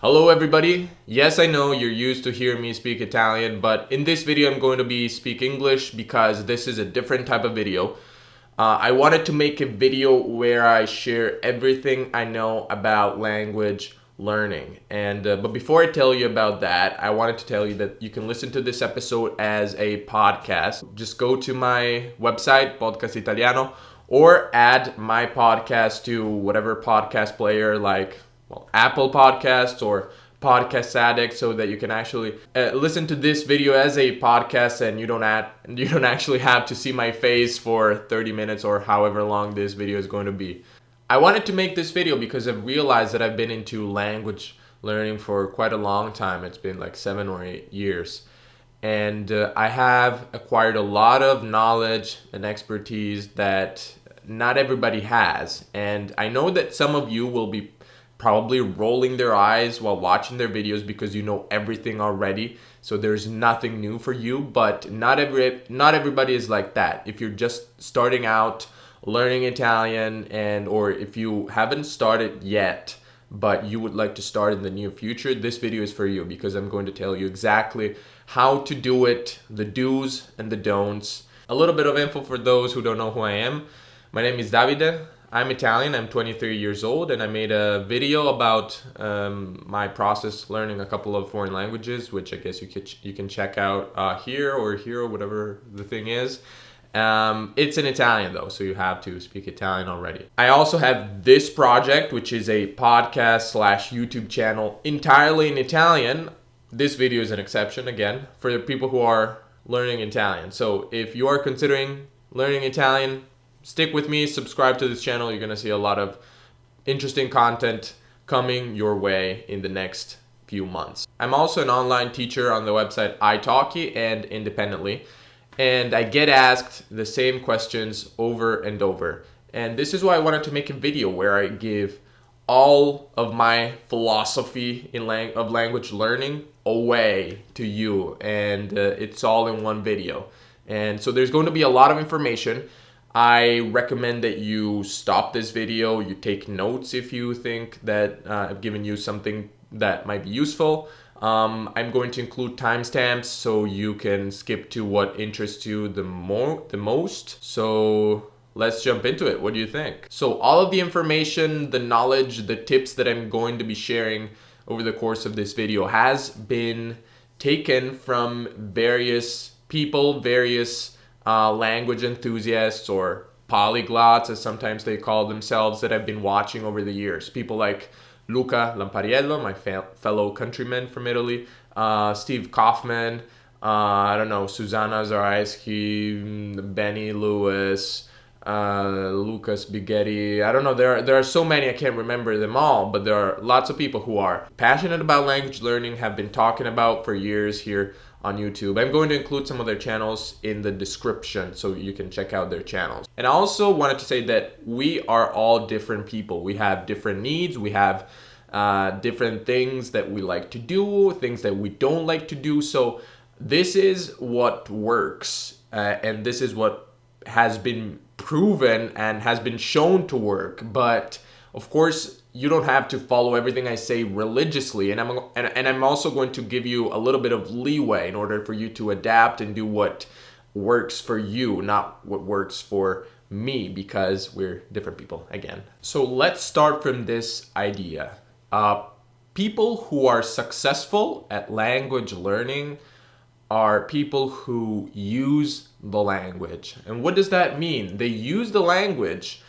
Hello everybody. Yes, I know you're used to hearing me speak Italian, but in this video I'm going to be speak English because this is a different type of video. I wanted to make a video where I share everything I know about language learning. But before I tell you about that, I wanted to tell you that you can listen to this episode as a podcast. Just go to my website, Podcast Italiano, or add my podcast to whatever podcast player like Apple Podcasts or Podcast Addict, so that you can actually listen to this video as a podcast, and you don't actually have to see my face for 30 minutes or however long this video is going to be. I wanted to make this video because I've realized that I've been into language learning for quite a long time. It's been like 7 or 8 years. And I have acquired a lot of knowledge and expertise that not everybody has. And I know that some of you will be probably rolling their eyes while watching their videos because you know everything already, so there's nothing new for you. But not everybody is like that. If you're just starting out learning Italian, or if you haven't started yet but you would like to start in the near future, this video is for you, because I'm going to tell you exactly how to do it, the do's and the don'ts. A little bit of info for those who don't know who I am. My name is Davide. I'm Italian, I'm 23 years old, and I made a video about my process learning a couple of foreign languages, which I guess you can check out here or whatever the thing is. It's in Italian though, so you have to speak Italian already. I also have this project, which is a podcast / YouTube channel entirely in Italian. This video is an exception, again, for the people who are learning Italian. So if you are considering learning Italian, stick with me, subscribe to this channel. You're going to see a lot of interesting content coming your way in the next few months. I'm also an online teacher on the website italki and independently, and I get asked the same questions over and over. And this is why I wanted to make a video where I give all of my philosophy of language learning away to you, and it's all in one video. And so there's going to be a lot of information. I recommend that you stop this video, you take notes if you think that I've given you something that might be useful. I'm going to include timestamps so you can skip to what interests you the most. So let's jump into it. What do you think? So all of the information, the knowledge, the tips that I'm going to be sharing over the course of this video has been taken from various people, various language enthusiasts, or polyglots as sometimes they call themselves, that I've been watching over the years. People like Luca Lampariello, my fellow countryman from Italy, Steve Kaufman, Susanna Zaraisky, Benny Lewis, Lucas Bighetti. There are so many, I can't remember them all, but there are lots of people who are passionate about language learning, have been talking about for years here on YouTube. I'm going to include some of their channels in the description so you can check out their channels. And I also wanted to say that we are all different people. We have different needs. We have different things that we like to do, things that we don't like to do. So this is what works, and this is what has been proven and has been shown to work. But of course, you don't have to follow everything I say religiously, and I'm also going to give you a little bit of leeway in order for you to adapt and do what works for you, not what works for me, because we're different people again. So let's start from this idea. People who are successful at language learning are people who use the language. And what does that mean? They use the language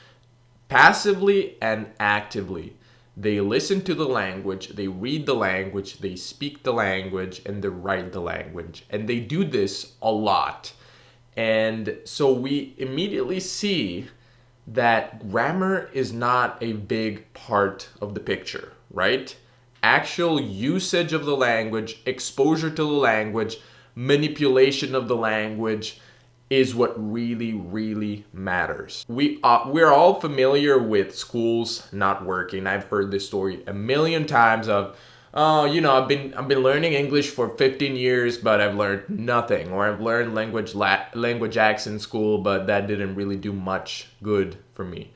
passively and actively. They listen to the language, they read the language, they speak the language, and they write the language. And they do this a lot. And so we immediately see that grammar is not a big part of the picture, right? Actual usage of the language, exposure to the language, manipulation of the language is what really, really matters. We're all familiar with schools not working. I've heard this story a million times of, I've been learning English for 15 years, but I've learned nothing. Or I've learned language acts in school, but that didn't really do much good for me.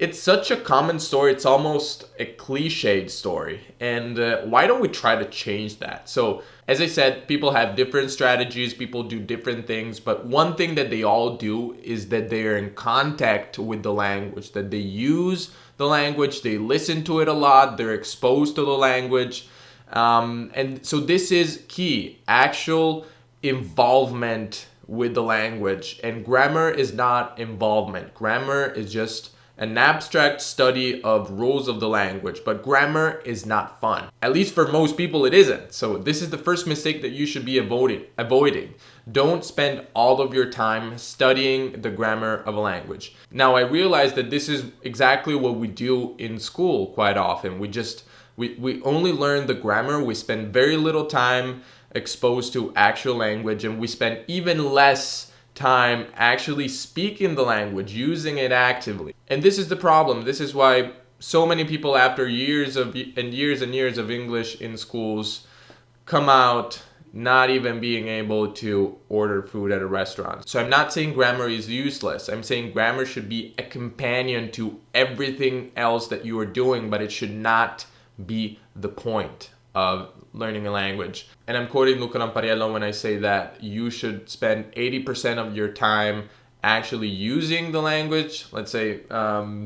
It's such a common story. It's almost a cliched story. And why don't we try to change that? So, as I said, people have different strategies, people do different things, but one thing that they all do is that they're in contact with the language, that they use the language, they listen to it a lot, they're exposed to the language. And so this is key, actual involvement with the language. And grammar is not involvement. Grammar is just an abstract study of rules of the language, but grammar is not fun. At least for most people it isn't. So this is the first mistake that you should be avoiding. Don't spend all of your time studying the grammar of a language. Now I realize that this is exactly what we do in school quite often. We only learn the grammar, we spend very little time exposed to actual language, and we spend even less time actually speaking the language, using it actively. And this is the problem. This is why so many people after years and years of English in schools come out not even being able to order food at a restaurant. So I'm not saying grammar is useless. I'm saying grammar should be a companion to everything else that you are doing, but it should not be the point of learning a language. And I'm quoting Luca Lampariello when I say that you should spend 80% of your time actually using the language, let's say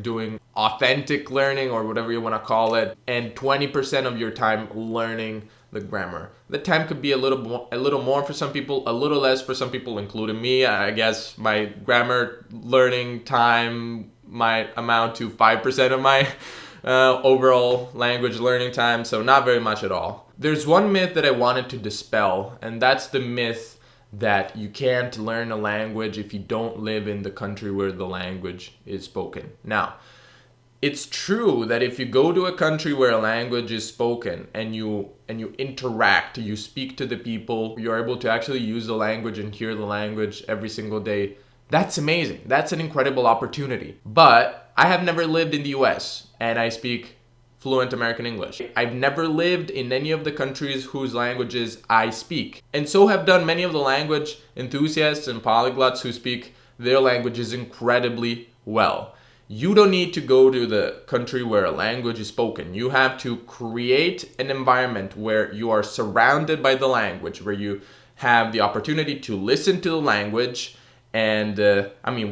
doing authentic learning or whatever you want to call it, and 20% of your time learning the grammar. The time could be a little more for some people, a little less for some people, including me. I guess my grammar learning time might amount to 5% of my overall language learning time, so not very much at all. There's one myth that I wanted to dispel, and that's the myth that you can't learn a language if you don't live in the country where the language is spoken. Now, it's true that if you go to a country where a language is spoken and you interact, you speak to the people, you're able to actually use the language and hear the language every single day, that's amazing. That's an incredible opportunity. But I have never lived in the US and I speak fluent American English. I've never lived in any of the countries whose languages I speak. And so have done many of the language enthusiasts and polyglots who speak their languages incredibly well. You don't need to go to the country where a language is spoken. You have to create an environment where you are surrounded by the language, where you have the opportunity to listen to the language. And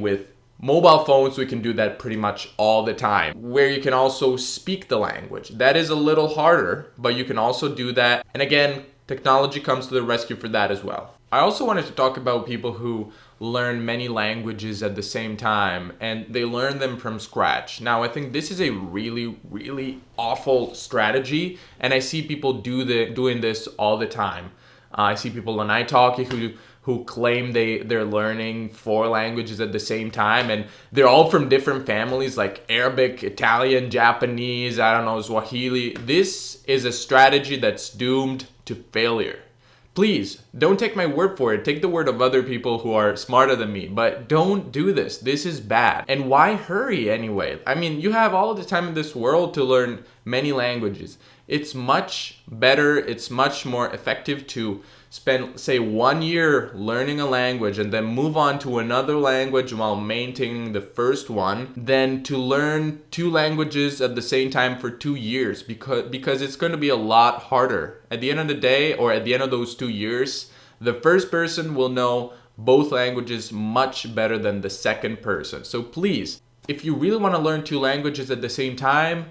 with mobile phones, we can do that pretty much all the time, where you can also speak the language. That is a little harder, but you can also do that. And again, technology comes to the rescue for that as well. I also wanted to talk about people who learn many languages at the same time and they learn them from scratch. Now, I think this is a really, really awful strategy, and I see people doing this all the time. I see people on italki who claim they're learning 4 languages at the same time, and they're all from different families like Arabic, Italian, Japanese, I don't know, Swahili. This is a strategy that's doomed to failure. Please, don't take my word for it. Take the word of other people who are smarter than me, but don't do this. This is bad. And why hurry anyway? I mean, you have all the time in this world to learn many languages. It's much better, it's much more effective to spend, say, 1 year learning a language and then move on to another language while maintaining the first one than to learn 2 languages at the same time for 2 years, because it's going to be a lot harder. At the end of the day, or at the end of those 2 years, the first person will know both languages much better than the second person. So please, if you really want to learn 2 languages at the same time,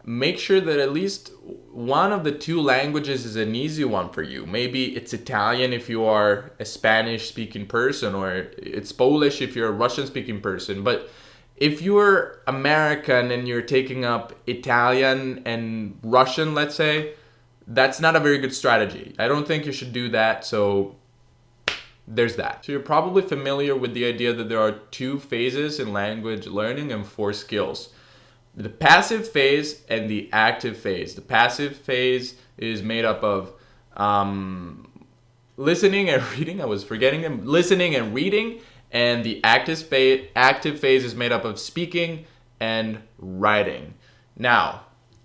make sure that at least one of the 2 languages is an easy one for you. Maybe it's Italian if you are a Spanish-speaking person, or it's Polish if you're a Russian-speaking person. But if you're American and you're taking up Italian and Russian, let's say, that's not a very good strategy. I don't think you should do that, so there's that. So you're probably familiar with the idea that there are 2 phases in language learning and 4 skills. The passive phase and the active phase. The passive phase is made up of listening and reading. I was forgetting them. Listening and reading. And the active phase is made up of speaking and writing. Now,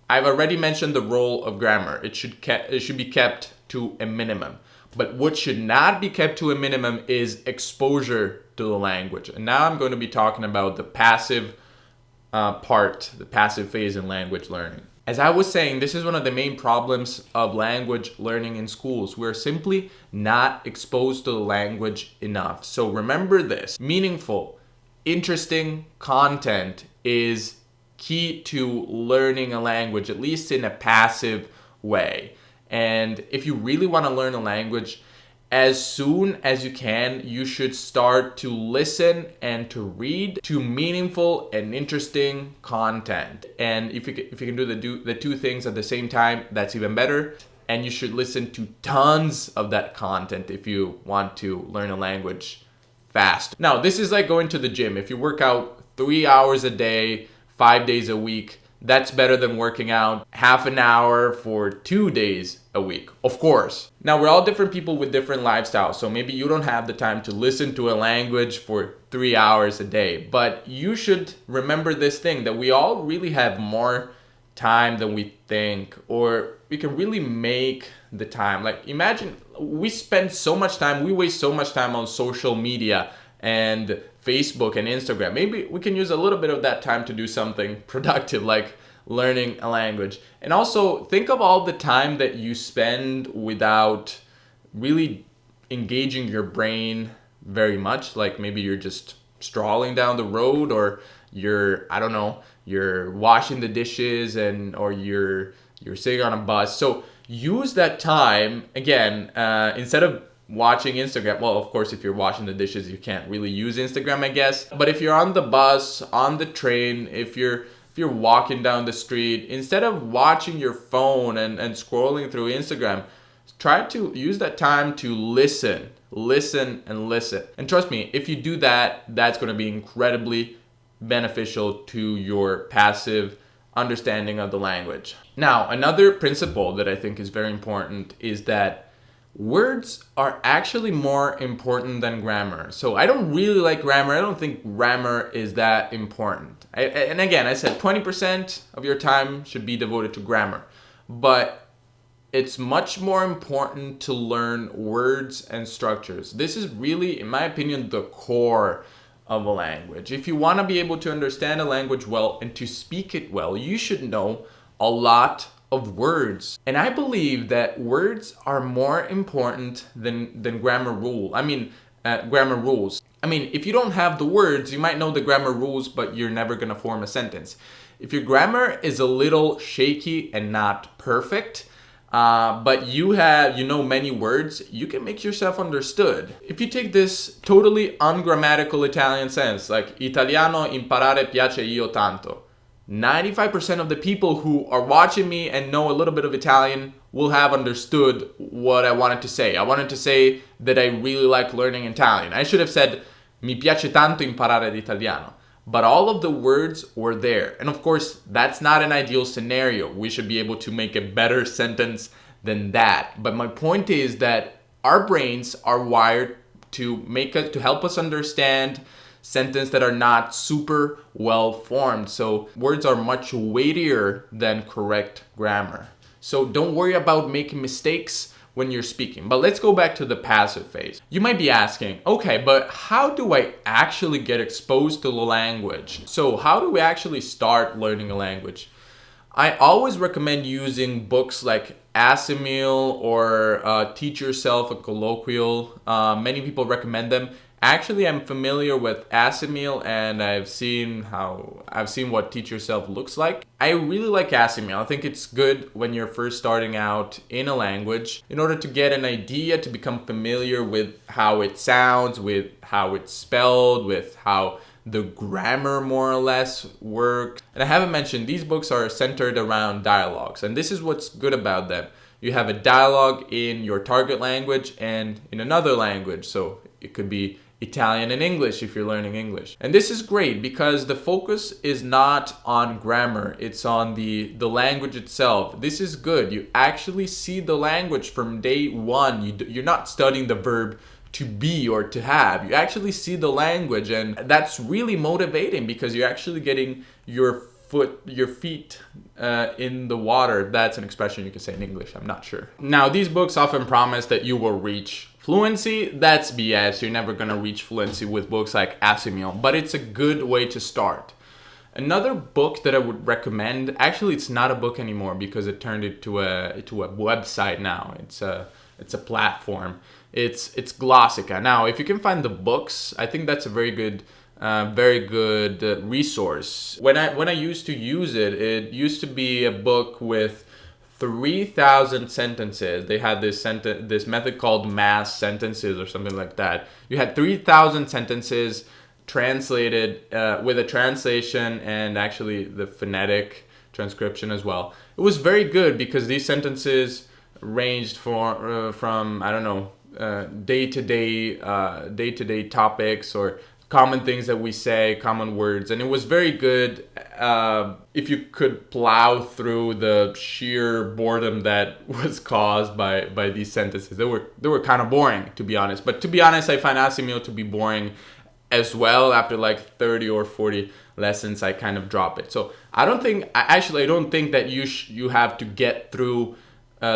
I've already mentioned the role of grammar. It should be kept to a minimum. But what should not be kept to a minimum is exposure to the language. And now I'm going to be talking about the passive part, the passive phase in language learning. As I was saying, this is one of the main problems of language learning in schools. We're simply not exposed to the language enough. So remember this: meaningful, interesting content is key to learning a language, at least in a passive way. And if you really want to learn a language, as soon as you can, you should start to listen and to read to meaningful and interesting content. And if you can do the two things at the same time, that's even better. And you should listen to tons of that content if you want to learn a language fast. Now, this is like going to the gym. If you work out 3 hours a day, 5 days a week, that's better than working out half an hour for 2 days a week, of course. Now, we're all different people with different lifestyles, so maybe you don't have the time to listen to a language for 3 hours a day, but you should remember this thing, that we all really have more time than we think, or we can really make the time. Like, imagine we spend so much time, we waste so much time on social media and Facebook and Instagram. Maybe we can use a little bit of that time to do something productive, like learning a language. And also think of all the time that you spend without really engaging your brain very much. Like maybe you're just strolling down the road, or you're washing the dishes, or you're sitting on a bus. So use that time again, instead of watching Instagram. Well, of course, if you're washing the dishes, you can't really use Instagram, I guess. But if you're on the bus, on the train, if you're walking down the street, instead of watching your phone and scrolling through Instagram, try to use that time to listen. And trust me, if you do that, that's going to be incredibly beneficial to your passive understanding of the language. Now, another principle that I think is very important is that words are actually more important than grammar. So I don't really like grammar. I don't think grammar is that important. And again, I said 20% of your time should be devoted to grammar. But it's much more important to learn words and structures. This is really, in my opinion, the core of a language. If you want to be able to understand a language well and to speak it well, you should know a lot of words. And I believe that words are more important than grammar rules. I mean, if you don't have the words, you might know the grammar rules, but you're never going to form a sentence. If your grammar is a little shaky and not perfect, but you know many words, you can make yourself understood. If you take this totally ungrammatical Italian sentence, like Italiano imparare piace io tanto, 95% of the people who are watching me and know a little bit of Italian will have understood what I wanted to say. I wanted to say that I really like learning Italian. I should have said, mi piace tanto imparare l'italiano. But all of the words were there. And of course, that's not an ideal scenario. We should be able to make a better sentence than that. But my point is that our brains are wired to help us understand sentences that are not super well formed. So words are much weightier than correct grammar. So don't worry about making mistakes when you're speaking. But let's go back to the passive phase. You might be asking, okay, but how do I actually get exposed to the language? So how do we actually start learning a language? I always recommend using books like Assimil or Teach Yourself, a colloquial. Many people recommend them. Actually, I'm familiar with Assimil, and I've seen what Teach Yourself looks like. I really like Assimil. I think it's good when you're first starting out in a language in order to get an idea, to become familiar with how it sounds, with how it's spelled, with how the grammar more or less works. And I haven't mentioned, these books are centered around dialogues, and this is what's good about them. You have a dialogue in your target language and in another language, so it could be Italian and English if you're learning English. And this is great because the focus is not on grammar, it's on the language itself. This is good. You actually see the language from day one. You're not studying the verb to be or to have. You actually see the language, and that's really motivating because you're actually getting your feet in the water. That's an expression you can say in English, I'm not sure. Now, these books often promise that you will reach fluency. That's BS. You're never going to reach fluency with books like Assimil, but it's a good way to start. Another book that I would recommend, actually it's not a book anymore because it turned into a website now. It's a platform. It's Glossica. Now, if you can find the books, I think that's a very good resource. When I used to use it, it used to be a book with 3,000 sentences. They had this method called mass sentences or something like that. You had 3,000 sentences translated with a translation and actually the phonetic transcription as well. It was very good because these sentences ranged from I don't know, day-to-day topics or common things that we say, common words, and it was very good if you could plow through the sheer boredom that was caused by these sentences. They were kind of boring, to be honest. But to be honest, I find Asimil to be boring as well. After like 30 or 40 lessons, I kind of drop it. So I don't think that you have to get through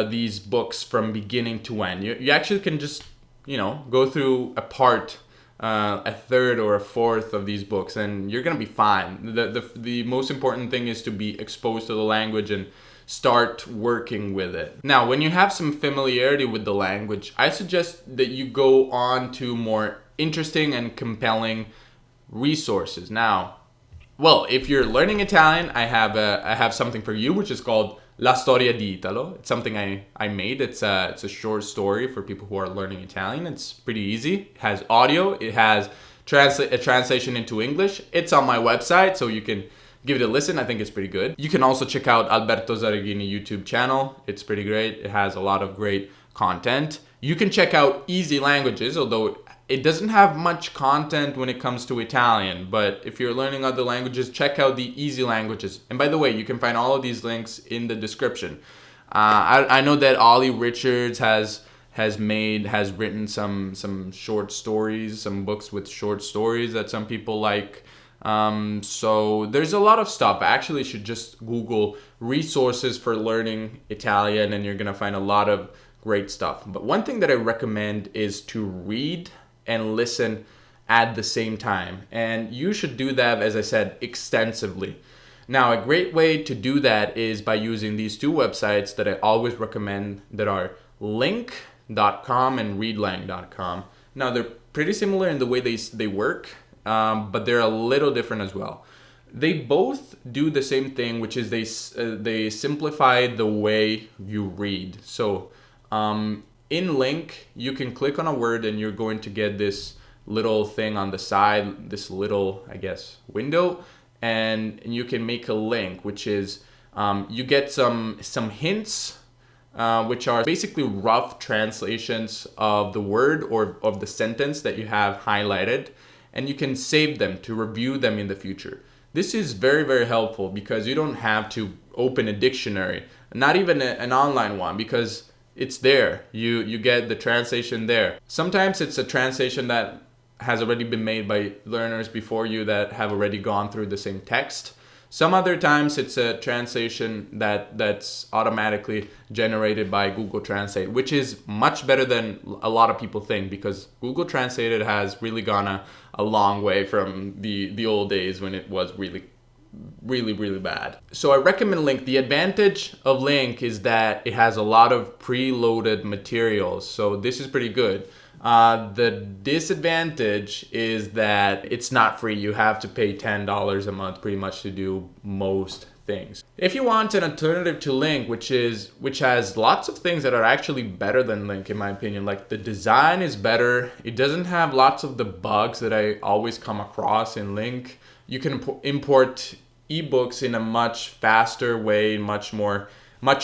these books from beginning to end. You actually can just go through a third or a fourth of these books and you're gonna be fine. The most important thing is to be exposed to the language and start working with it. Now, when you have some familiarity with the language, I suggest that you go on to more interesting and compelling resources. Now, well, if you're learning Italian, I have something for you, which is called La Storia di Italo. It's something I made. It's a short story for people who are learning Italian. It's pretty easy. It has audio. It has a translation into English. It's on my website, so you can give it a listen. I think it's pretty good. You can also check out Alberto Zaraghini YouTube channel. It's pretty great. It has a lot of great content. You can check out Easy Languages, although it doesn't have much content when it comes to Italian, but if you're learning other languages, check out the Easy Languages. And by the way, you can find all of these links in the description. I know that Ollie Richards has written some short stories, some books with short stories that some people like. So there's a lot of stuff. I actually should just Google resources for learning Italian and you're gonna find a lot of great stuff. But one thing that I recommend is to read and listen at the same time. And you should do that, as I said, extensively. Now, a great way to do that is by using these two websites that I always recommend that are LingQ.com and ReadLang.com. Now, they're pretty similar in the way they work, but they're a little different as well. They both do the same thing, which is they simplify the way you read. So, in LingQ, you can click on a word and you're going to get this little thing on the side, this little, I guess, window, and you can make a link, which is you get some hints, which are basically rough translations of the word or of the sentence that you have highlighted, and you can save them to review them in the future. This is very, very helpful because you don't have to open a dictionary, not even an online one, because it's there. You get the translation there. Sometimes it's a translation that has already been made by learners before you that have already gone through the same text. Some other times it's a translation that's automatically generated by Google Translate, which is much better than a lot of people think because Google Translate has really gone a long way from the old days when it was really bad. So I recommend LingQ. The advantage of LingQ is that it has a lot of preloaded materials. So this is pretty good. The disadvantage is that it's not free. You have to pay $10 a month pretty much to do most things. If you want an alternative to LingQ, which has lots of things that are actually better than LingQ in my opinion, like the design is better. It doesn't have lots of the bugs that I always come across in LingQ. You can import ebooks in a much faster way, much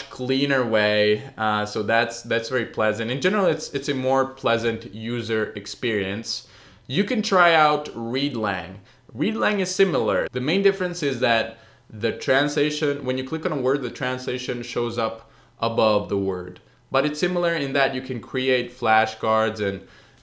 cleaner way. So that's very pleasant. In general, it's a more pleasant user experience. You can try out ReadLang. ReadLang is similar. The main difference is that the translation, when you click on a word, the translation shows up above the word. But it's similar in that you can create flashcards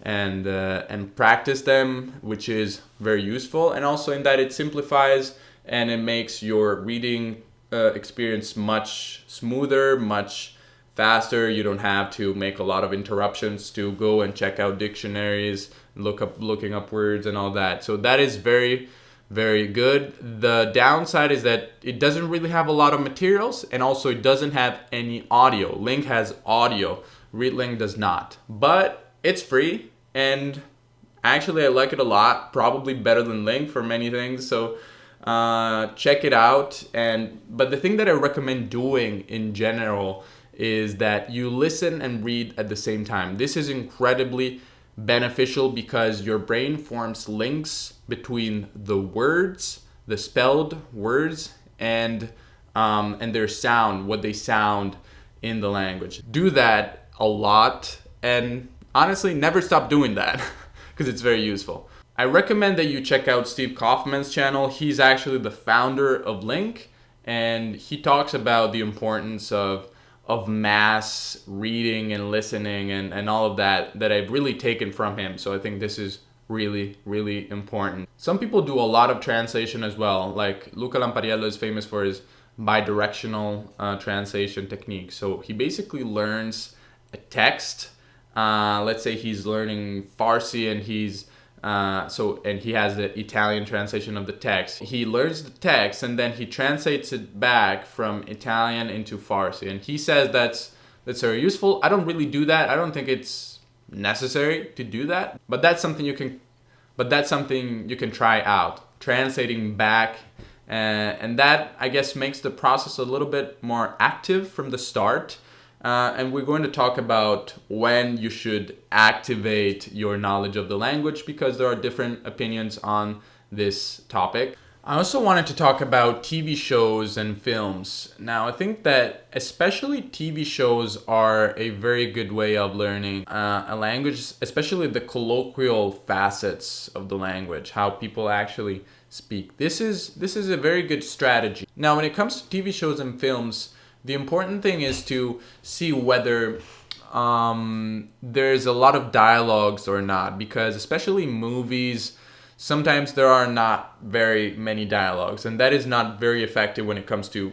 and practice them, which is very useful. And also in that it simplifies and it makes your reading experience much smoother, much faster. You don't have to make a lot of interruptions to go and check out dictionaries, looking up words and all that. So that is very, very good. The downside is that it doesn't really have a lot of materials, and also it doesn't have any audio. LingQ has audio, ReadLang does not. But it's free, and actually I like it a lot, probably better than LingQ for many things. So check it out. But the thing that I recommend doing in general is that you listen and read at the same time. This is incredibly beneficial because your brain forms links between the words, the spelled words, and their sound, what they sound in the language. Do that a lot, and honestly, never stop doing that because it's very useful. I recommend that you check out Steve Kaufman's channel. He's actually the founder of LingQ, and he talks about the importance of mass reading and listening and all of that I've really taken from him. So I think this is really, really important. Some people do a lot of translation as well. Like Luca Lampariello is famous for his bidirectional translation technique. So he basically learns a text. Let's say he's learning Farsi and he has the Italian translation of the text. He learns the text and then he translates it back from Italian into Farsi. And he says that's very useful. I don't really do that. I don't think it's necessary to do that. But that's something you can try out. Translating back, and that I guess makes the process a little bit more active from the start. And we're going to talk about when you should activate your knowledge of the language because there are different opinions on this topic. I also wanted to talk about TV shows and films. Now, I think that especially TV shows are a very good way of learning a language, especially the colloquial facets of the language, how people actually speak. This is a very good strategy. Now, when it comes to TV shows and films, the important thing is to see whether there's a lot of dialogues or not, because especially movies, sometimes there are not very many dialogues, and that is not very effective when it comes to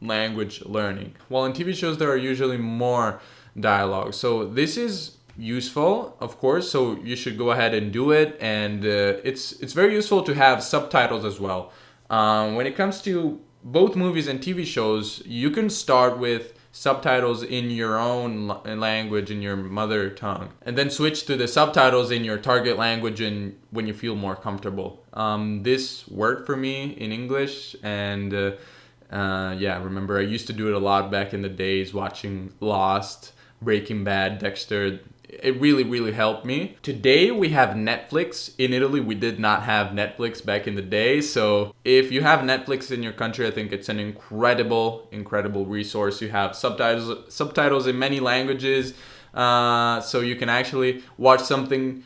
language learning. While in TV shows, there are usually more dialogue. So this is useful, of course, so you should go ahead and do it, and it's very useful to have subtitles as well. When it comes to both movies and TV shows, you can start with subtitles in your own language, in your mother tongue, and then switch to the subtitles in your target language and when you feel more comfortable. This worked for me in English, and remember I used to do it a lot back in the days, watching Lost, Breaking Bad, Dexter. It really, really helped me. Today we have Netflix. In Italy, we did not have Netflix back in the day. So if you have Netflix in your country, I think it's an incredible, incredible resource. You have subtitles in many languages. So you can actually watch something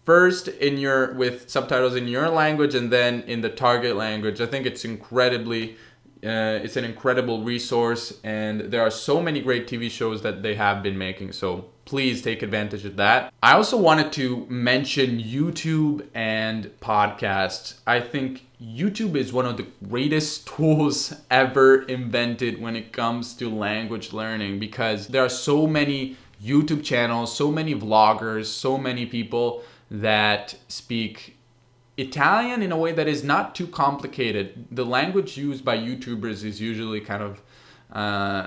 first with subtitles in your language and then in the target language. I think it's it's an incredible resource, and there are so many great TV shows that they have been making. So please take advantage of that. I also wanted to mention YouTube and podcasts. I think YouTube is one of the greatest tools ever invented when it comes to language learning, because there are so many YouTube channels, so many vloggers, so many people that speak Italian in a way that is not too complicated. The language used by YouTubers is usually kind of,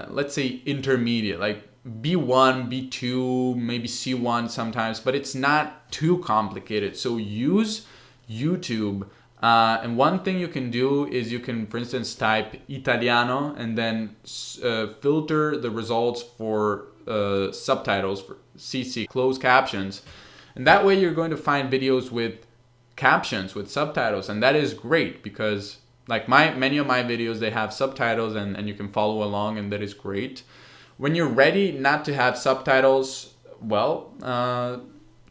let's say, intermediate, like B1, B2, maybe C1 sometimes, but it's not too complicated. So use YouTube. And one thing you can do is you can, for instance, type Italiano and then filter the results for subtitles, for CC, closed captions. And that way you're going to find videos with captions, with subtitles, and that is great because like many of my videos, they have subtitles and you can follow along, and that is great. When you're ready not to have subtitles, well,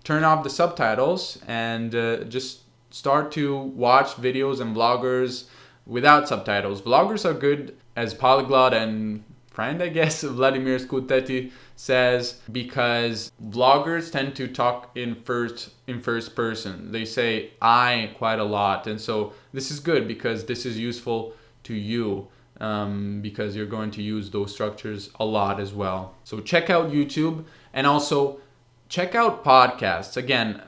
turn off the subtitles and just start to watch videos and vloggers without subtitles. Vloggers are good as polyglot and friend, I guess, Vladimir Skutetti says, because vloggers tend to talk in first person. They say I quite a lot, and so this is good because this is useful to you, because you're going to use those structures a lot as well. So check out YouTube, and also check out podcasts. Again,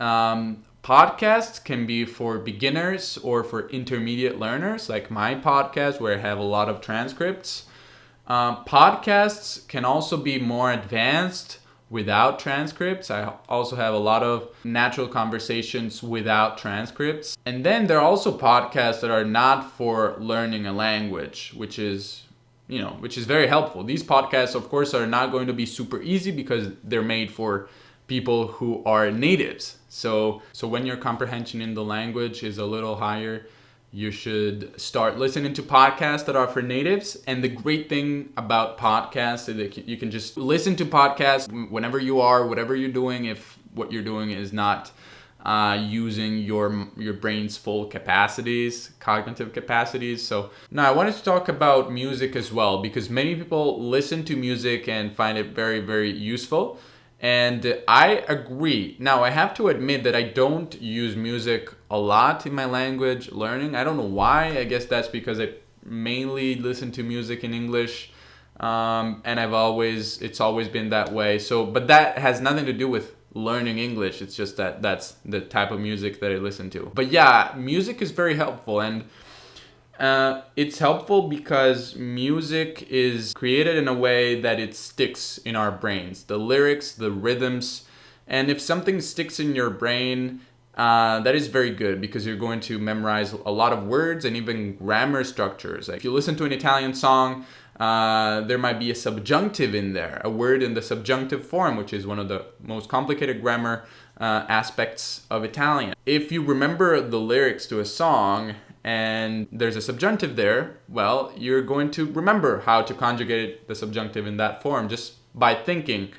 Podcasts can be for beginners or for intermediate learners, like my podcast where I have a lot of transcripts. Podcasts can also be more advanced without transcripts. I also have a lot of natural conversations without transcripts. And then there are also podcasts that are not for learning a language, which is very helpful. These podcasts, of course, are not going to be super easy because they're made for people who are natives. So when your comprehension in the language is a little higher, you should start listening to podcasts that are for natives. And the great thing about podcasts is that you can just listen to podcasts whenever you are, whatever you're doing, if what you're doing is not using your brain's full capacities, cognitive capacities. So now I wanted to talk about music as well, because many people listen to music and find it very, very useful. And I agree. Now, I have to admit that I don't use music a lot in my language learning. I don't know why. I guess that's because I mainly listen to music in English, and it's always been that way. So, but that has nothing to do with learning English. It's just that that's the type of music that I listen to. But yeah, music is very helpful, and it's helpful because music is created in a way that it sticks in our brains. The lyrics, the rhythms, and if something sticks in your brain, that is very good because you're going to memorize a lot of words and even grammar structures. Like if you listen to an Italian song, there might be a subjunctive in there, a word in the subjunctive form, which is one of the most complicated grammar aspects of Italian. If you remember the lyrics to a song and there's a subjunctive there, well, you're going to remember how to conjugate the subjunctive in that form just by thinking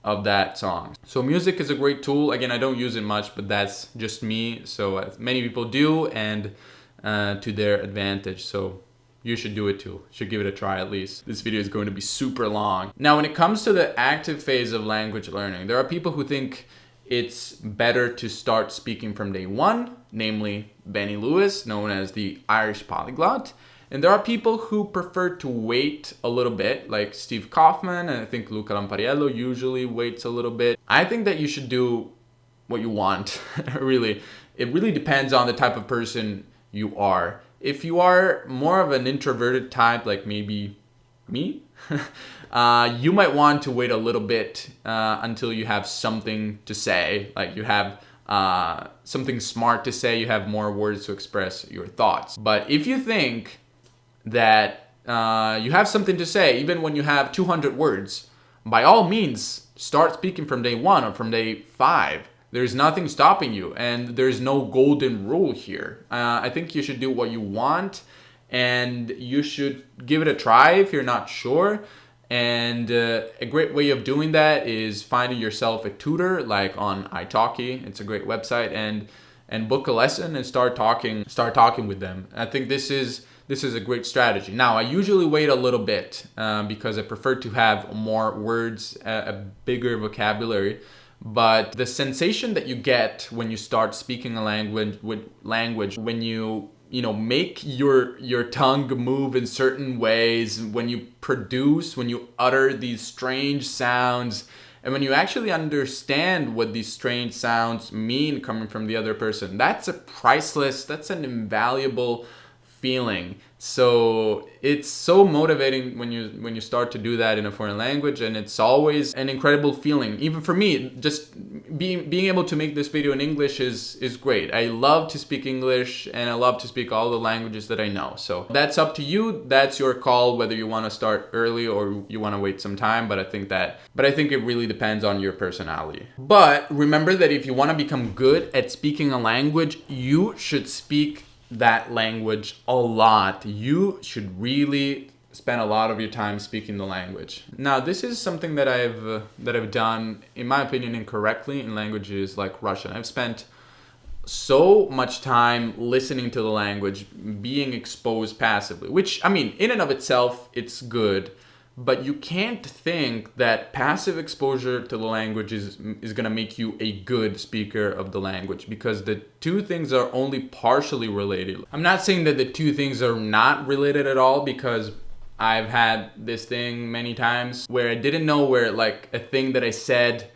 of that song. So music is a great tool. Again, I don't use it much, but that's just me. So many people do, and to their advantage. So you should do it too. Should give it a try at least. This video is going to be super long. Now, when it comes to the active phase of language learning, there are people who think it's better to start speaking from day one, namely Benny Lewis, known as the Irish polyglot. And there are people who prefer to wait a little bit, like Steve Kaufman, and I think Luca Lampariello usually waits a little bit. I think that you should do what you want, really. It really depends on the type of person you are. If you are more of an introverted type, like maybe me, you might want to wait a little bit until you have something to say, like you have something smart to say, you have more words to express your thoughts. But if you think that you have something to say, even when you have 200 words, by all means, start speaking from day 1 or from day 5. There's nothing stopping you, and there's no golden rule here. I think you should do what you want, and you should give it a try if you're not sure. And a great way of doing that is finding yourself a tutor, like on italki. It's a great website, and book a lesson and start talking with them. I think this is a great strategy. Now, I usually wait a little bit because I prefer to have more words, a bigger vocabulary. But the sensation that you get when you start speaking a language, when you make your tongue move in certain ways, when you utter these strange sounds, and when you actually understand what these strange sounds mean coming from the other person, that's an invaluable feeling. So it's so motivating when you start to do that in a foreign language, and it's always an incredible feeling. Even for me, just being able to make this video in English is great. I love to speak English, and I love to speak all the languages that I know. So that's up to you. That's your call whether you want to start early or you want to wait some time. But I think it really depends on your personality. But remember that if you want to become good at speaking a language, you should speak that language a lot. You should really spend a lot of your time speaking the language. Now, this is something that I've done, in my opinion, incorrectly in languages like Russian. I've spent so much time listening to the language, being exposed passively, which, I mean, in and of itself, it's good. But you can't think that passive exposure to the language is going to make you a good speaker of the language, because the two things are only partially related. I'm not saying that the two things are not related at all, because I've had this thing many times where I didn't know where like a thing that I said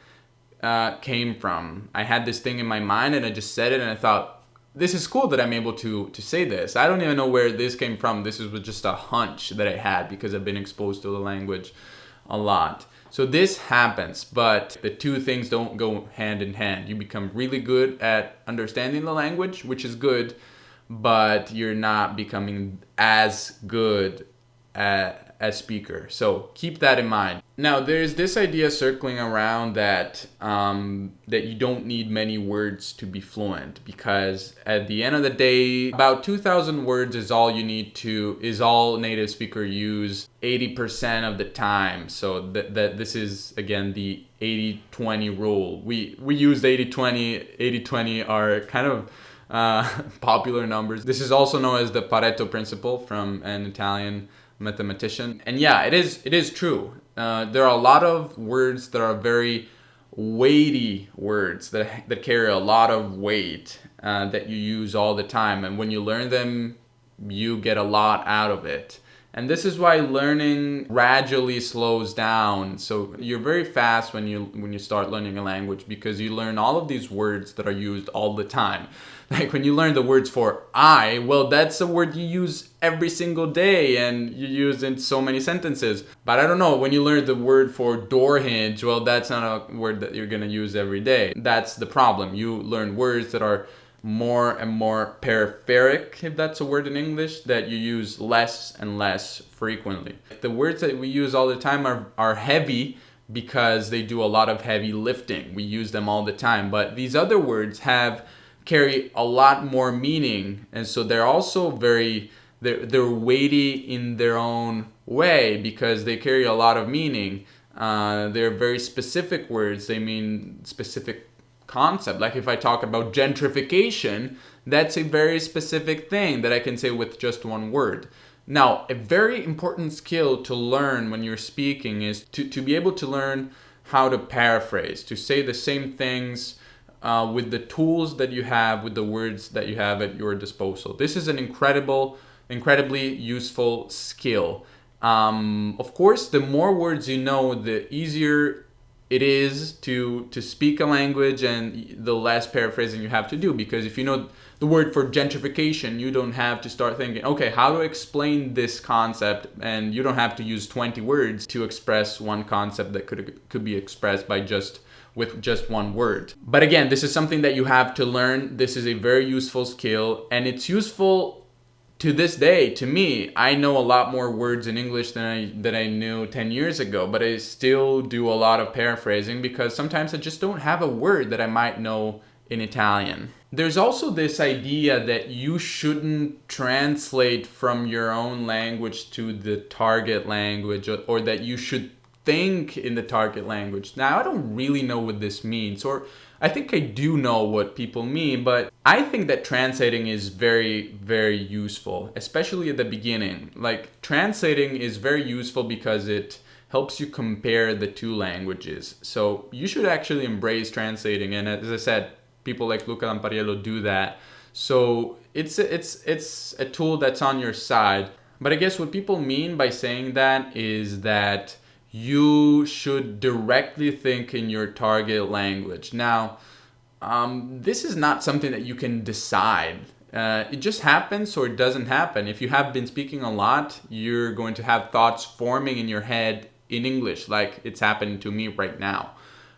came from. I had this thing in my mind and I just said it and I thought, this is cool that I'm able to say this. I don't even know where this came from. This was just a hunch that I had because I've been exposed to the language a lot. So this happens, but the two things don't go hand in hand. You become really good at understanding the language, which is good, but you're not becoming as good as speaker. So keep that in mind. Now, there's this idea circling around that that you don't need many words to be fluent, because at the end of the day, about 2,000 words is all native speaker use 80% of the time. So that this is again the 80-20 rule. We use 80-20. 80-20 are kind of popular numbers. This is also known as the Pareto principle from an Italian mathematician. And yeah, it is true. There are a lot of words that are very weighty words that carry a lot of weight that you use all the time. And when you learn them, you get a lot out of it. And this is why learning gradually slows down. So you're very fast when you start learning a language, because you learn all of these words that are used all the time. Like when you learn the words for I, well, that's a word you use every single day and you use in so many sentences. But I don't know, when you learn the word for door hinge, well, that's not a word that you're gonna use every day. That's the problem. You learn words that are more and more paraphrase, if that's a word in English, that you use less and less frequently. The words that we use all the time are heavy because they do a lot of heavy lifting. We use them all the time. But these other words carry a lot more meaning, and so they're also they're weighty in their own way because they carry a lot of meaning. They're very specific words. They mean specific concept. Like if I talk about gentrification, that's a very specific thing that I can say with just one word. Now, a very important skill to learn when you're speaking is to be able to learn how to paraphrase, to say the same things with the tools that you have, with the words that you have at your disposal. This is an incredibly useful skill. Of course, the more words you know, the easier it is to speak a language and the less paraphrasing you have to do. Because if you know the word for gentrification, you don't have to start thinking, okay, how do I explain this concept? And you don't have to use 20 words to express one concept that could be expressed with just one word. But again, this is something that you have to learn. This is a very useful skill, and it's useful to this day. To me, I know a lot more words in English than I knew 10 years ago, but I still do a lot of paraphrasing because sometimes I just don't have a word that I might know in Italian. There's also this idea that you shouldn't translate from your own language to the target language, or that you should think in the target language. Now, I don't really know what this means, or I think I do know what people mean, but I think that translating is very, very useful, especially at the beginning. Like, translating is very useful because it helps you compare the two languages. So you should actually embrace translating, and as I said, people like Luca Lampariello do that. So it's a tool that's on your side. But I guess what people mean by saying that is that you should directly think in your target language. Now, this is not something that you can decide. It just happens or it doesn't happen. If you have been speaking a lot, you're going to have thoughts forming in your head in English, like it's happening to me right now.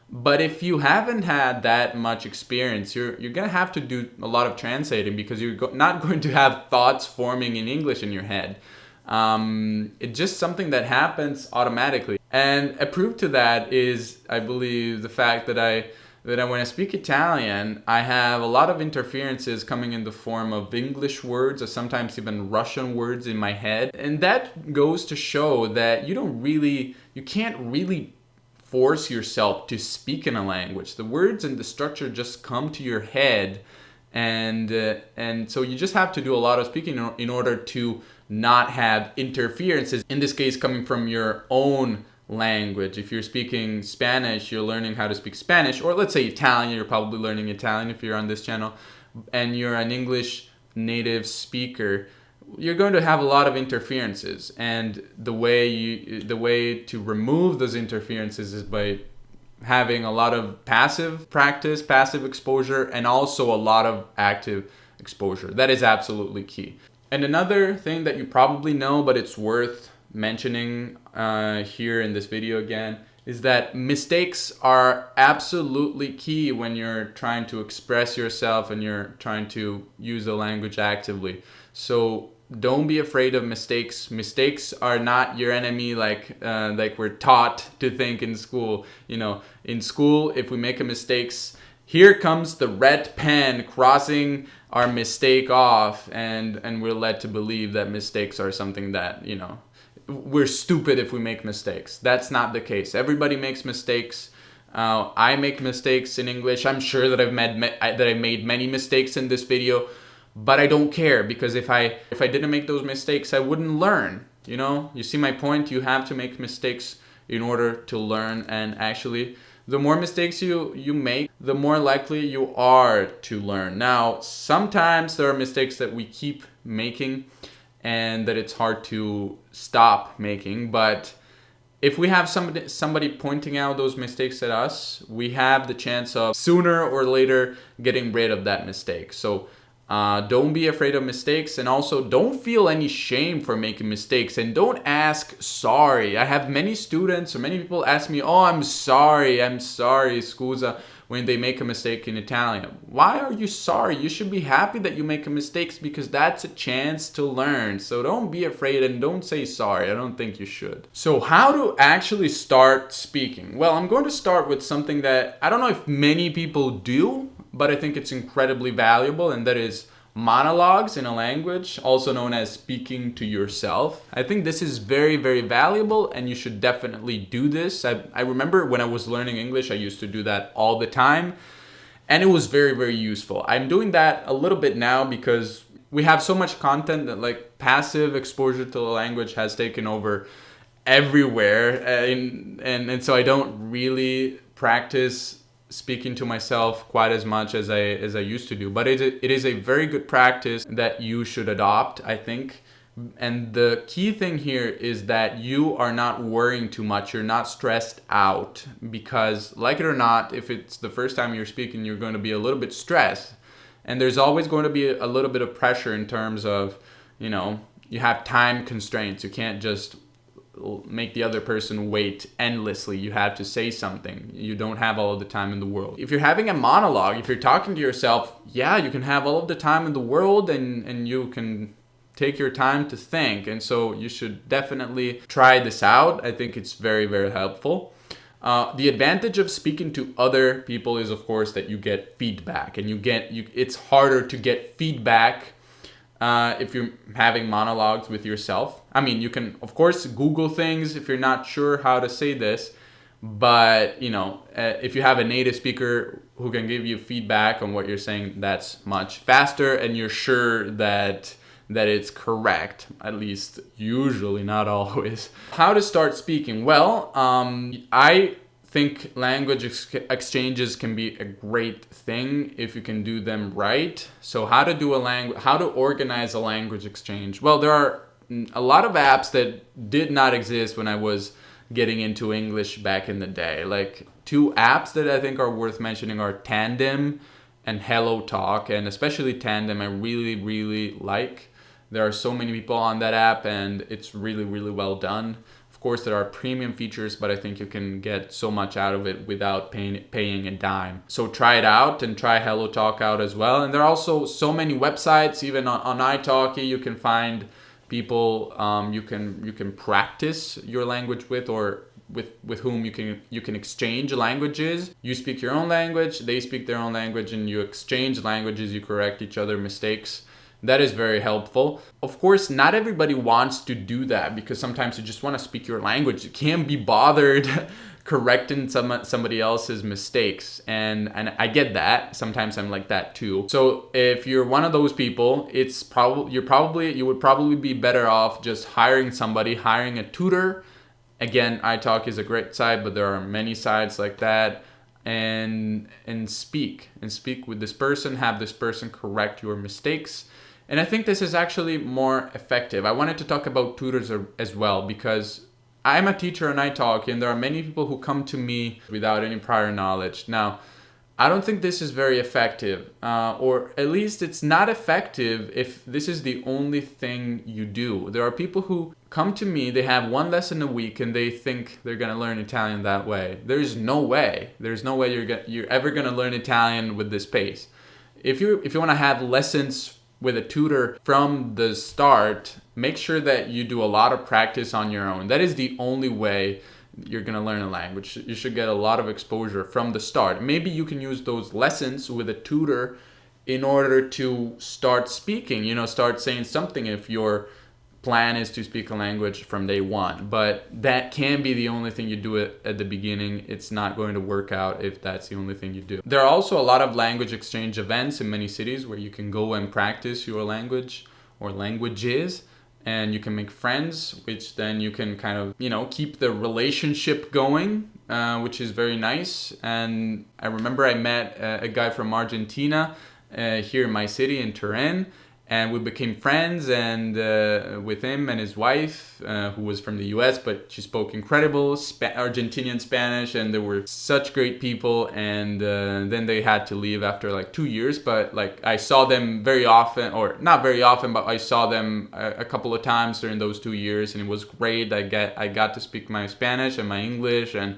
But if you haven't had that much experience, you're going to have to do a lot of translating because you're not going to have thoughts forming in English in your head. It's just something that happens automatically. And a proof to that is, I believe, the fact that when I speak Italian, I have a lot of interferences coming in the form of English words or sometimes even Russian words in my head. And that goes to show that you can't really force yourself to speak in a language. The words and the structure just come to your head, and so you just have to do a lot of speaking in order to not have interferences, in this case coming from your own language. If you're speaking Spanish, you're learning how to speak Spanish, or let's say Italian, you're probably learning Italian if you're on this channel, and you're an English native speaker, you're going to have a lot of interferences, and the way to remove those interferences is by having a lot of passive practice, passive exposure, and also a lot of active exposure. That is absolutely key. And another thing that you probably know, but it's worth mentioning here in this video again, is that mistakes are absolutely key when you're trying to express yourself and you're trying to use the language actively. So don't be afraid of mistakes. Mistakes are not your enemy like we're taught to think in school. You know, in school, if we make a mistake, here comes the red pen crossing our mistake off, and we're led to believe that mistakes are something that, you know, we're stupid if we make mistakes. That's not the case. Everybody makes mistakes. I make mistakes in English. I'm sure that I've made many mistakes in this video, but I don't care, because if I didn't make those mistakes, I wouldn't learn. You know, you see my point? You have to make mistakes in order to learn, and actually the more mistakes you make, the more likely you are to learn. Now, sometimes there are mistakes that we keep making and that it's hard to stop making, but if we have somebody pointing out those mistakes at us, we have the chance of sooner or later getting rid of that mistake. So don't be afraid of mistakes, and also don't feel any shame for making mistakes, and don't ask sorry. I have many students or many people ask me, oh, I'm sorry, scusa, when they make a mistake in Italian. Why are you sorry? You should be happy that you make mistakes, because that's a chance to learn. So don't be afraid and don't say sorry. I don't think you should. So how to actually start speaking? Well, I'm going to start with something that I don't know if many people do, but I think it's incredibly valuable, and that is monologues in a language, also known as speaking to yourself. I think this is very, very valuable, and you should definitely do this. I remember when I was learning English, I used to do that all the time, and it was very, very useful. I'm doing that a little bit now because we have so much content that, like, passive exposure to the language has taken over everywhere, and so I don't really practice speaking to myself quite as much as I used to do, but it is a very good practice that you should adopt, I think. And the key thing here is that you are not worrying too much, you're not stressed out, because, like it or not, if it's the first time you're speaking, you're going to be a little bit stressed, and there's always going to be a little bit of pressure in terms of, you know, you have time constraints. You can't just make the other person wait endlessly. You have to say something. You don't have all of the time in the world. If you're having a monologue, if you're talking to yourself, yeah, you can have all of the time in the world, and you can take your time to think. And so you should definitely try this out. I think it's very, very helpful. The advantage of speaking to other people is, of course, that you get feedback, and it's harder to get feedback if you're having monologues with yourself. I mean, you can, of course, Google things if you're not sure how to say this, but, you know, if you have a native speaker who can give you feedback on what you're saying, that's much faster, and you're sure that it's correct, at least usually, not always. How to start speaking? Well, I think language exchanges can be a great thing if you can do them right. So how to organize a language exchange? Well, there are a lot of apps that did not exist when I was getting into English back in the day. Like, two apps that I think are worth mentioning are Tandem and Hello Talk, and especially Tandem I really, really like. There are so many people on that app, and it's really, really well done. Of course, there are premium features, but I think you can get so much out of it without paying a dime. So try it out, and try Hello Talk out as well. And there are also so many websites, even on italki, you can find people you can practice your language with, or with whom you can exchange languages. You speak your own language, they speak their own language, and you exchange languages, you correct each other's mistakes. That is very helpful. Of course, not everybody wants to do that, because sometimes you just want to speak your language. You can't be bothered correcting somebody else's mistakes, and I get that. Sometimes I'm like that too. So if you're one of those people, you would probably be better off just hiring a tutor. Again, iTalk is a great site, but there are many sites like that. And speak with this person, have this person correct your mistakes. And I think this is actually more effective. I wanted to talk about tutors as well, because I'm a teacher and I talk, and there are many people who come to me without any prior knowledge. Now, I don't think this is very effective, or at least it's not effective if this is the only thing you do. There are people who come to me, they have one lesson a week, and they think they're gonna learn Italian that way. There's no way. There's no way you're ever gonna learn Italian with this pace. If you want to have lessons with a tutor from the start, make sure that you do a lot of practice on your own. That is the only way you're going to learn a language. You should get a lot of exposure from the start. Maybe you can use those lessons with a tutor in order to start speaking, start saying something if your plan is to speak a language from day one. But that can be the only thing you do at the beginning. It's not going to work out if that's the only thing you do. There are also a lot of language exchange events in many cities where you can go and practice your language or languages, and you can make friends, which then you can kind of, keep the relationship going, which is very nice. And I remember I met a guy from Argentina here in my city in Turin, and we became friends, and with him and his wife, who was from the US, but she spoke incredible Argentinian Spanish, and they were such great people. And then they had to leave after like 2 years, but like I saw them very often, or not very often, but I saw them a couple of times during those 2 years, and it was great. I got to speak my Spanish and my English, and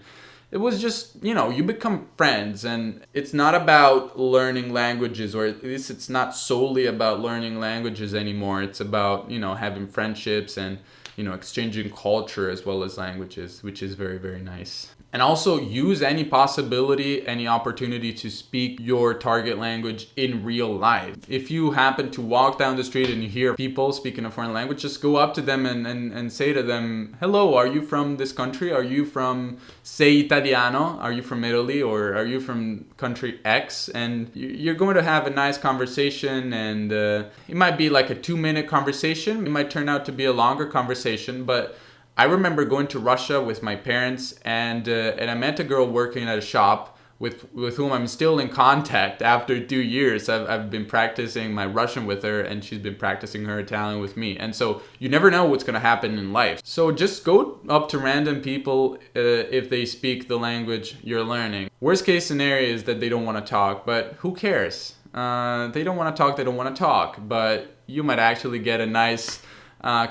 it was just, you become friends. And it's not about learning languages, or at least it's not solely about learning languages anymore. It's about, having friendships and, exchanging culture as well as languages, which is very, very nice. And also use any possibility, any opportunity to speak your target language in real life. If you happen to walk down the street and you hear people speaking a foreign language, just go up to them and say to them, hello, are you from this country? Are you from, say, Italiano? Are you from Italy? Or are you from country X? And you're going to have a nice conversation, and it might be like a 2-minute conversation. It might turn out to be a longer conversation, but I remember going to Russia with my parents, and I met a girl working at a shop with whom I'm still in contact after 2 years. I've been practicing my Russian with her, and she's been practicing her Italian with me. And so you never know what's going to happen in life. So just go up to random people if they speak the language you're learning. Worst case scenario is that they don't want to talk, but who cares? They don't want to talk, they don't want to talk. But you might actually get a nice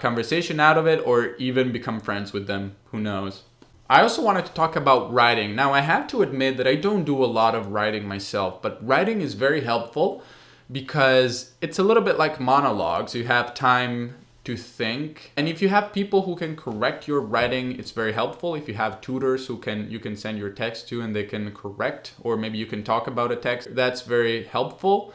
conversation out of it, or even become friends with them. Who knows? I also wanted to talk about writing. Now, I have to admit that I don't do a lot of writing myself, but writing is very helpful because it's a little bit like monologues. You have time to think, and if you have people who can correct your writing, it's very helpful. If you have tutors who you can send your text to and they can correct, or maybe you can talk about a text, that's very helpful.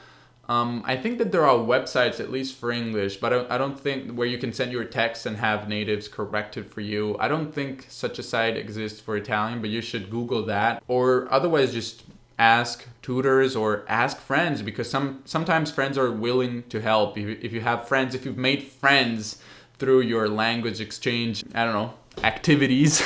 I think that there are websites, at least for English, but I don't think where you can send your text and have natives correct it for you. I don't think such a site exists for Italian, but you should Google that. Or otherwise just ask tutors or ask friends, because sometimes friends are willing to help. If you have friends, if you've made friends through your language exchange, activities,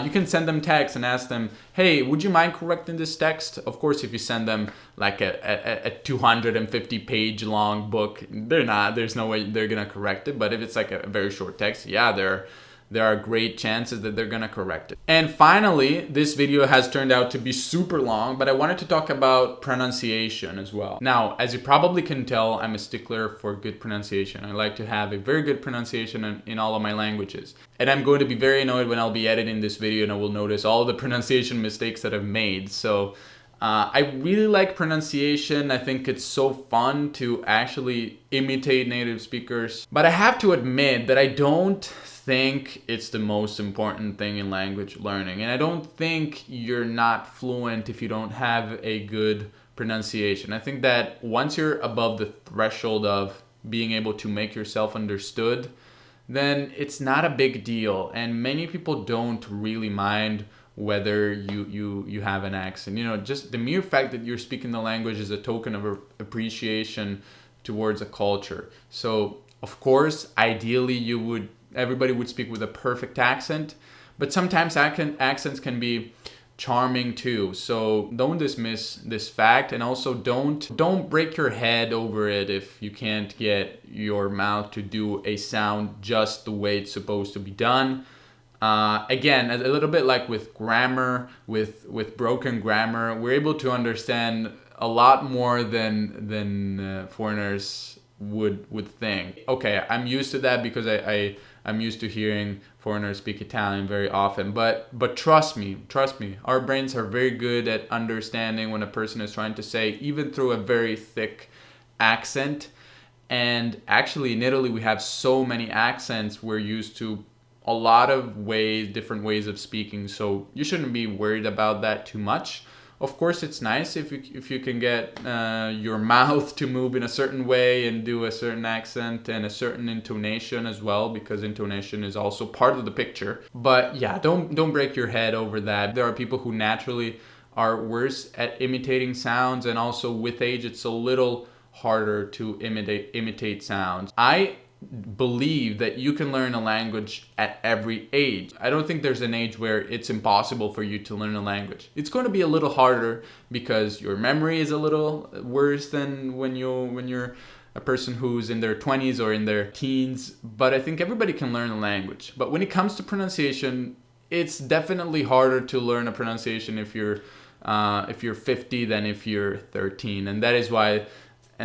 you can send them text and ask them, hey, would you mind correcting this text? Of course, if you send them like a 250 page long book, there's no way they're going to correct it. But if it's like a very short text, yeah, there are great chances that they're going to correct it. And finally, this video has turned out to be super long, but I wanted to talk about pronunciation as well. Now, as you probably can tell, I'm a stickler for good pronunciation. I like to have a very good pronunciation in all of my languages. And I'm going to be very annoyed when I'll be editing this video and I will notice all the pronunciation mistakes that I've made. So I really like pronunciation. I think it's so fun to actually imitate native speakers. But I have to admit that I don't think it's the most important thing in language learning. And I don't think you're not fluent if you don't have a good pronunciation. I think that once you're above the threshold of being able to make yourself understood, then it's not a big deal. And many people don't really mind whether you have an accent. Just the mere fact that you're speaking the language is a token of appreciation towards a culture. So, of course, ideally everybody would speak with a perfect accent, but sometimes accents can be charming too. So don't dismiss this fact, and also don't break your head over it if you can't get your mouth to do a sound just the way it's supposed to be done. Again, a little bit like with grammar, with broken grammar, we're able to understand a lot more than foreigners would think. Okay, I'm used to that because I'm used to hearing foreigners speak Italian very often. But trust me, our brains are very good at understanding when a person is trying to say, even through a very thick accent. And actually, in Italy, we have so many accents. We're used to a lot of different ways of speaking. So you shouldn't be worried about that too much. Of course, it's nice if you can get your mouth to move in a certain way and do a certain accent and a certain intonation as well, because intonation is also part of the picture. But yeah, don't break your head over that. There are people who naturally are worse at imitating sounds, and also with age, it's a little harder to imitate sounds. I believe that you can learn a language at every age. I don't think there's an age where it's impossible for you to learn a language. It's going to be a little harder because your memory is a little worse than when you're a person who's in their 20s or in their teens, but I think everybody can learn a language. But when it comes to pronunciation, it's definitely harder to learn a pronunciation if you're 50 than if you're 13, and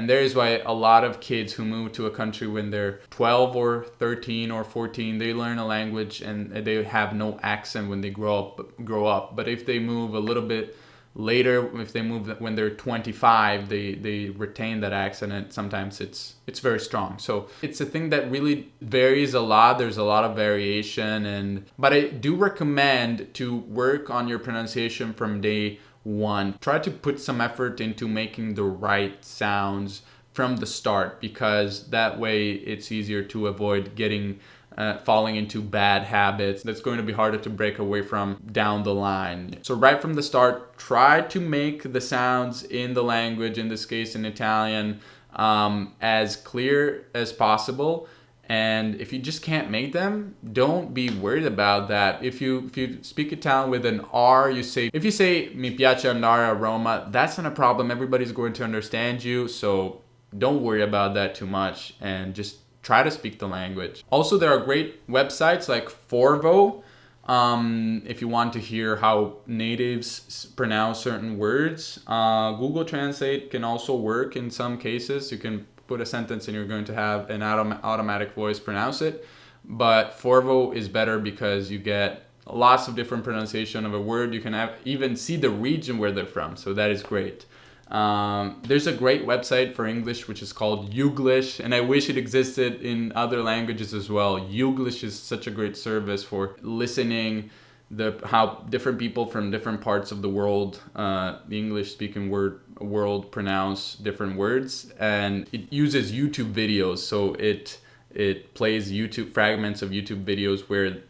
there is why a lot of kids who move to a country when they're 12 or 13 or 14, they learn a language and they have no accent when they grow up. But if they move a little bit later, if they move when they're 25, they retain that accent, and sometimes it's very strong. So it's a thing that really varies a lot. There's a lot of variation, but I do recommend to work on your pronunciation from day one. Try to put some effort into making the right sounds from the start, because that way it's easier to avoid falling into bad habits that's going to be harder to break away from down the line. So right from the start, try to make the sounds in the language, in this case in Italian, as clear as possible. And if you just can't make them, don't be worried about that. If you speak Italian with an R, if you say mi piace andare a Roma, that's not a problem. Everybody's going to understand you. So don't worry about that too much and just try to speak the language. Also, there are great websites like Forvo. If you want to hear how natives pronounce certain words. Google Translate can also work in some cases. You can put a sentence and you're going to have an automatic voice pronounce it. But Forvo is better because you get lots of different pronunciation of a word. You can even see the region where they're from. So that is great. There's a great website for English which is called Youglish, and I wish it existed in other languages as well. Youglish is such a great service for listening how different people from different parts of the world, the English-speaking world, pronounce different words, and it uses YouTube videos, so it plays YouTube fragments of YouTube videos where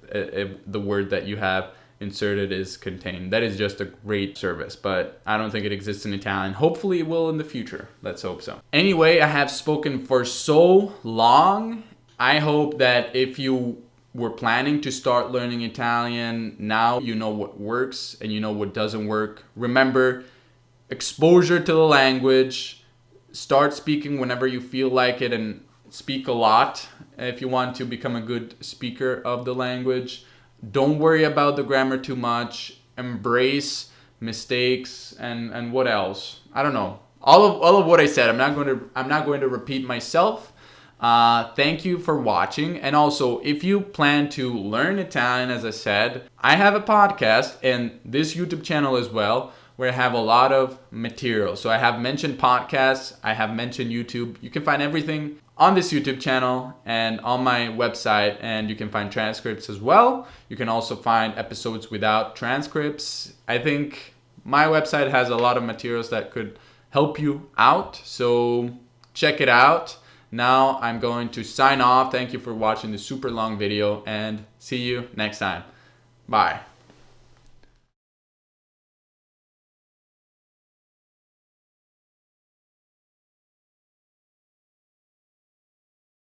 the word that you have inserted is contained. That is just a great service, but I don't think it exists in Italian. Hopefully it will in the future. Let's hope so. Anyway, I have spoken for so long. I hope that if you were planning to start learning Italian, now you know what works and you know what doesn't work. Remember, exposure to the language. Start speaking whenever you feel like it, and speak a lot if you want to become a good speaker of the language. Don't worry about the grammar too much. Embrace mistakes and what else? I don't know. All of what I said. I'm not going to repeat myself. Thank you for watching. And also, if you plan to learn Italian, as I said, I have a podcast and this YouTube channel as well, where I have a lot of material. So I have mentioned podcasts, I have mentioned YouTube. You can find everything on this YouTube channel and on my website, and you can find transcripts as well. You can also find episodes without transcripts. I think my website has a lot of materials that could help you out, so check it out. Now I'm going to sign off. Thank you for watching this super long video, and see you next time. Bye.